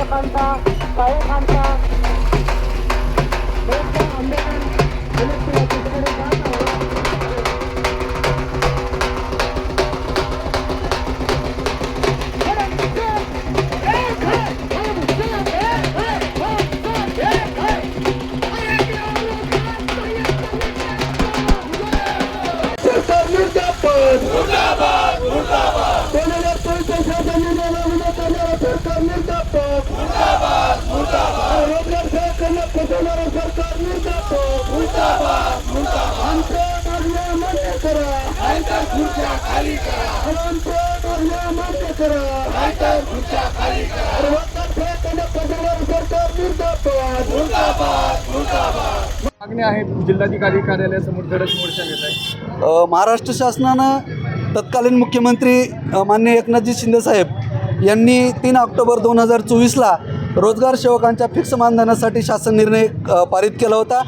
सेवकांचा गायकांचा Ambedkar electric जात मागणी आहे जिल्हाधिकारी कार्यालयासमोर धडक मोर्चा घेत आहे। महाराष्ट्र शासनानं तत्कालीन मुख्यमंत्री माननीय एकनाथजी शिंदे साहेब यांनी 3 ऑक्टोबर 2024ला रोजगार सेवकांच्या फिक्स मानधनासाठी शासन निर्णय पारित केला होता,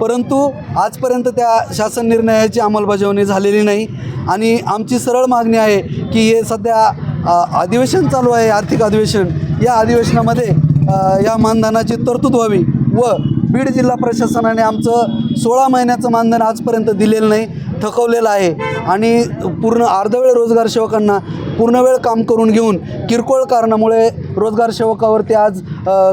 परंतु आजपर्यंत त्या शासन निर्णयाची अंमलबजावणी झालेली नाही। आणि आमची सरळ मागणी आहे की हे सध्या अधिवेशन चालू आहे, आर्थिक अधिवेशन, या अधिवेशनामध्ये या मानधनाची तरतूद व्हावी व बीड जिल्हा प्रशासनाने आमचं 16 महिन्याचं मानधन आजपर्यंत दिलेलं नाही, थकवलेलं आहे। आणि पूर्ण अर्धवेळ रोजगार सेवकांना पूर्णवेळ काम करून घेऊन किरकोळ कारणामुळे रोजगार सेवकावरती आज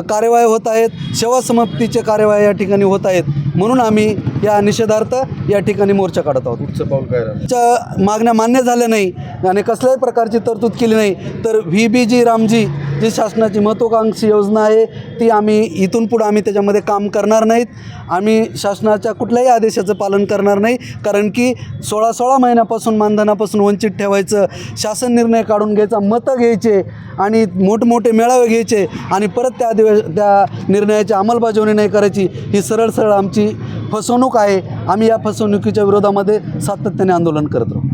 कार्यवाही होत आहेत, सेवा समाप्तीचे कार्यवाही या ठिकाणी होत आहेत। म्हणून आम्ही या निषेधार्थ या ठिकाणी मोर्चा काढत आहोत। पुढचं पाऊल काय राहील? च्या मागण्या मान्य झाल्या नाही आणि कसल्याही प्रकारची तरतूद केली नाही तर VBG रामजी जी शासनाची महत्त्वाकांक्षी योजना आहे ती आम्ही इथून पुढे आम्ही त्याच्यामध्ये काम करणार नाहीत। आम्ही शासनाच्या कुठल्याही आदेशाचं पालन करणार नाही, कारण की 16 महिन्यापासून मानधनापासून वंचित ठेवायचं, शासन निर्णय काढून घ्यायचा, मतं घ्यायचे आणि मोठमोठे मेळावे घ्यायचे आणि परत त्या निर्णयाची अंमलबजावणी नाही करायची, ही सरळ आमची फसवणूक आहे। आम्ही या फसवणुकीच्या विरोधामध्ये सातत्याने आंदोलन करत राहू।